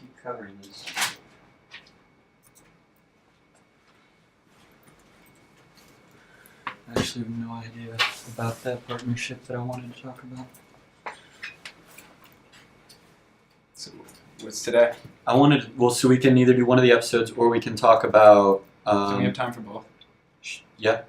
keep covering these. I actually have no idea about that partnership that I wanted to talk about. So what's today? So we can either do one of the episodes or we can talk about... Do we have time for both? Yeah.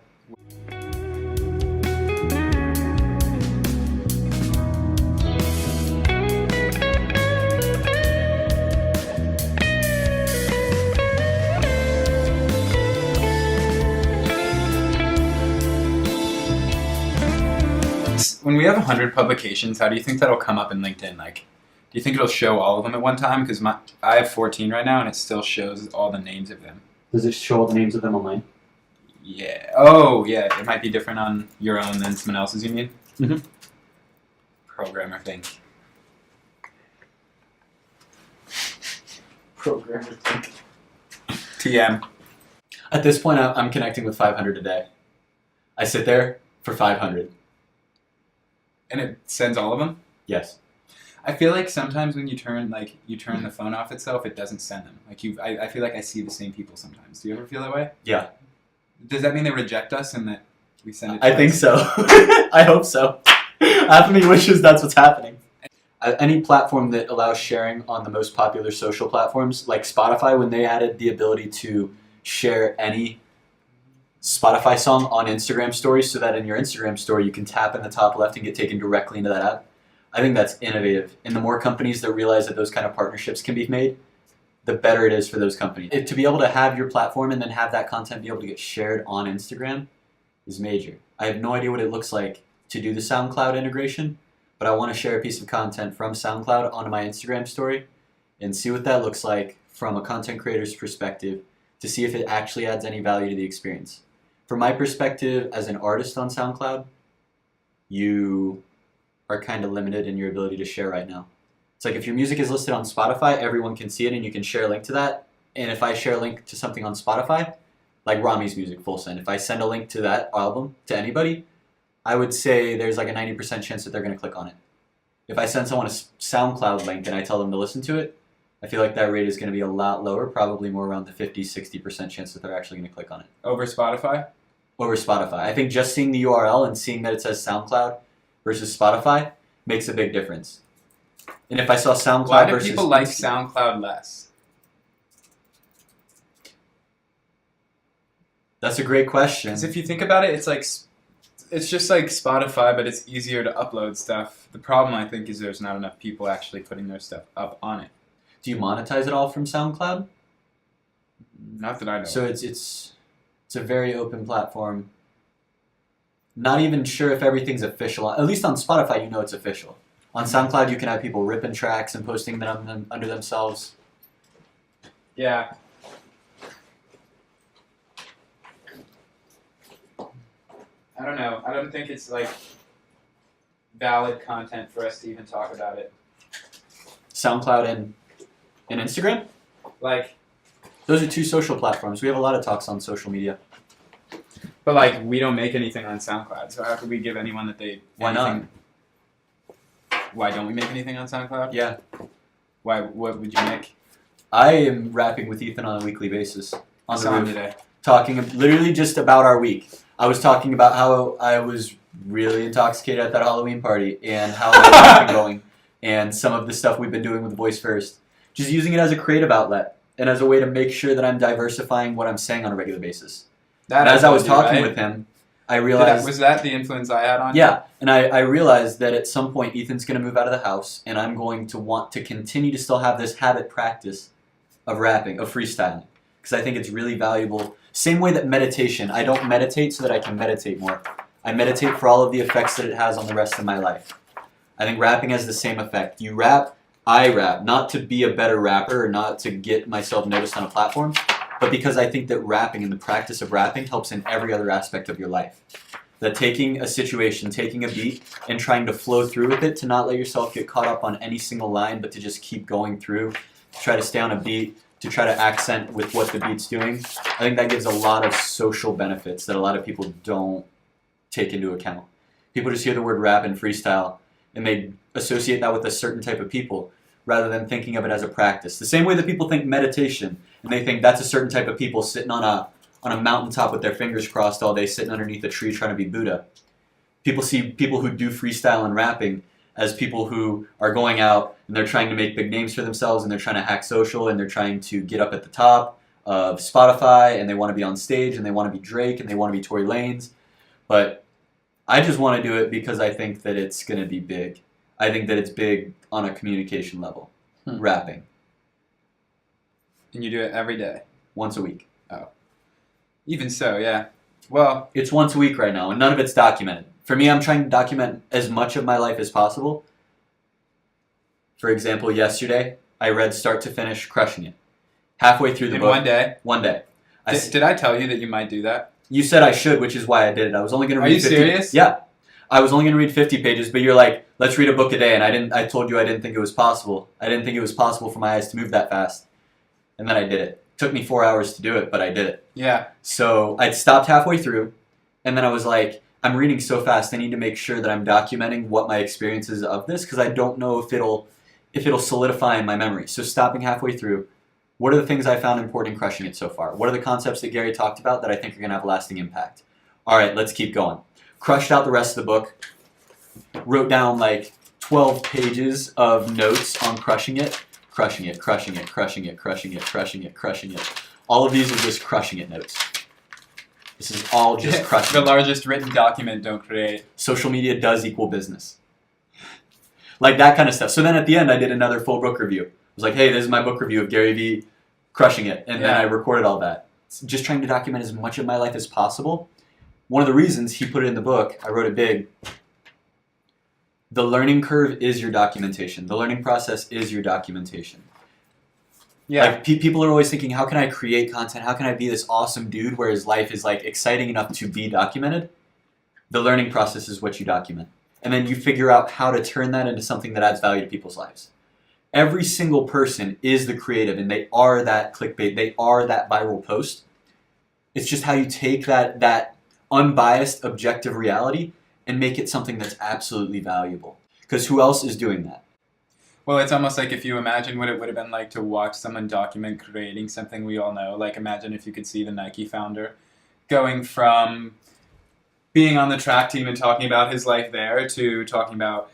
When we have 100 publications, how do you think that'll come up in LinkedIn? Like, do you think it'll show all of them at one time? Because I have 14 right now, and it still shows all the names of them. Does it show all the names of them online? Yeah. Oh, yeah. It might be different on your own than someone else's, you mean? Mm-hmm. Programmer thing. Programmer thing. TM. At this point, I'm connecting with 500 a day. I sit there for 500. And it sends all of them? Yes. I feel like sometimes when you turn the phone off itself, it doesn't send them. I feel like I see the same people sometimes. Do you ever feel that way? Yeah. Does that mean they reject us and that we send it? I think so. I hope so. Half of me wishes that's what's happening. Any platform that allows sharing on the most popular social platforms, like Spotify, when they added the ability to share any Spotify song on Instagram stories so that in your Instagram story you can tap in the top left and get taken directly into that app. I think that's innovative. And the more companies that realize that those kind of partnerships can be made, the better it is for those companies. To be able to have your platform and then have that content be able to get shared on Instagram is major. I have no idea what it looks like to do the SoundCloud integration, but I want to share a piece of content from SoundCloud onto my Instagram story and see what that looks like from a content creator's perspective to see if it actually adds any value to the experience. From my perspective as an artist on SoundCloud, you are kind of limited in your ability to share right now. It's like if your music is listed on Spotify, everyone can see it and you can share a link to that. And if I share a link to something on Spotify, like Rami's music, Fullsend, if I send a link to that album to anybody, I would say there's like a 90% chance that they're going to click on it. If I send someone a SoundCloud link and I tell them to listen to it, I feel like that rate is going to be a lot lower, probably more around the 50-60% chance that they're actually going to click on it. Over Spotify? Over Spotify. I think just seeing the URL and seeing that it says SoundCloud versus Spotify makes a big difference. And if I saw SoundCloud Why do versus... people like SoundCloud less? That's a great question. Because if you think about it, it's just like Spotify, but it's easier to upload stuff. The problem, I think, is there's not enough people actually putting their stuff up on it. Do you monetize it all from SoundCloud? Not that I know. So it's a very open platform. Not even sure if everything's official. At least on Spotify, you know it's official. On SoundCloud, you can have people ripping tracks and posting them under themselves. Yeah. I don't know. I don't think it's like valid content for us to even talk about it. SoundCloud and Instagram? Like, those are two social platforms. We have a lot of talks on social media. but like we don't make anything on SoundCloud, so how could we give anyone that they? Why not? Why don't we make anything on SoundCloud? Yeah. Why? What would you make? I am rapping with Ethan on a weekly basis on the roof, today. talking literally just about our week. I was talking about how I was really intoxicated at that Halloween party and how my week's been going and some of the stuff we've been doing with Voice First. Just using it as a creative outlet and as a way to make sure that I'm diversifying what I'm saying on a regular basis. And as I was talking with him, I realized... Was that the influence I had on you? Yeah, and I realized that at some point Ethan's going to move out of the house and I'm going to want to continue to still have this habit practice of rapping, of freestyling, because I think it's really valuable. Same way that meditation, I don't meditate so that I can meditate more. I meditate for all of the effects that it has on the rest of my life. I think rapping has the same effect. You rap, I rap, not to be a better rapper or not to get myself noticed on a platform, but because I think that rapping and the practice of rapping helps in every other aspect of your life. That taking a situation, taking a beat, and trying to flow through with it, to not let yourself get caught up on any single line, but to just keep going through, to try to stay on a beat, to try to accent with what the beat's doing. I think that gives a lot of social benefits that a lot of people don't take into account. People just hear the word rap and freestyle, and they associate that with a certain type of people. rather than thinking of it as a practice. The same way that people think meditation, and they think that's a certain type of people sitting on a mountaintop with their fingers crossed all day, sitting underneath a tree trying to be Buddha. People see people who do freestyle and rapping as people who are going out and they're trying to make big names for themselves, and they're trying to hack social, and they're trying to get up at the top of Spotify, and they want to be on stage, and they want to be Drake, and they want to be Tory Lanez. But I just want to do it because I think that it's going to be big. I think that it's big on a communication level. Rapping. And you do it every day? Once a week. Oh. Even so, yeah. Well, it's once a week right now, and none of it's documented. For me, I'm trying to document as much of my life as possible. For example, yesterday, I read start to finish Crushing It. Halfway through the book. In one day? One day. Did I tell you that you might do that? You said I should, which is why I did it. I was only going to read 50. Are you serious? Yeah. I was only going to read 50 pages, but you're like, let's read a book a day, and I told you I didn't think it was possible. I didn't think it was possible for my eyes to move that fast. And then I did it. It took me 4 hours to do it, but I did it. Yeah. So I stopped halfway through, and then I was like, I'm reading so fast, I need to make sure that I'm documenting what my experience is of this, because I don't know if it'll solidify in my memory. So stopping halfway through, what are the things I found important in Crushing It so far? What are the concepts that Gary talked about that I think are going to have a lasting impact? All right, let's keep going. Crushed out the rest of the book, wrote down like 12 pages of notes on Crushing It. Crushing it, crushing it, crushing it, crushing it, crushing it, crushing it. All of these are just Crushing It notes. This is all just Crushing The largest written document, don't create. Social media does equal business. Like that kind of stuff. So then at the end, I did another full book review. I was like, hey, this is my book review of Gary Vee Crushing It. And then I recorded all that. Just trying to document as much of my life as possible. One of the reasons he put it in the book, I wrote it big, the learning curve is your documentation. The learning process is your documentation. Yeah. Like people are always thinking, how can I create content? How can I be this awesome dude where his life is like exciting enough to be documented? The learning process is what you document. And then you figure out how to turn that into something that adds value to people's lives. Every single person is the creative, and they are that clickbait. They are that viral post. It's just how you take that unbiased, objective reality and make it something that's absolutely valuable. Because who else is doing that? Well, it's almost like if you imagine what it would have been like to watch someone document creating something we all know. Like imagine if you could see the Nike founder going from being on the track team and talking about his life there to talking about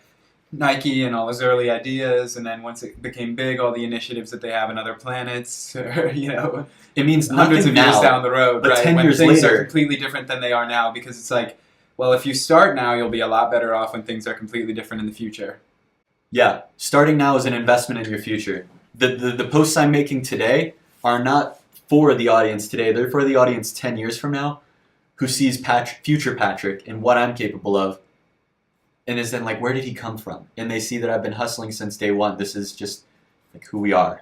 Nike and all his early ideas, and then once it became big, all the initiatives that they have in other planets, or, it means hundreds of years down the road, but right? 10 when years things later, are completely different than they are now, because it's like, well, if you start now, you'll be a lot better off when things are completely different in the future. Yeah, starting now is an investment in your future. The posts I'm making today are not for the audience today. They're for the audience 10 years from now, who sees future Patrick and what I'm capable of, and is then like, where did he come from? And they see that I've been hustling since day one. This is just like who we are.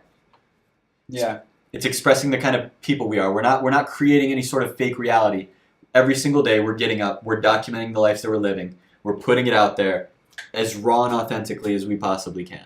Yeah. It's expressing the kind of people we are. We're not creating any sort of fake reality. Every single day we're getting up, we're documenting the lives that we're living. We're putting it out there as raw and authentically as we possibly can.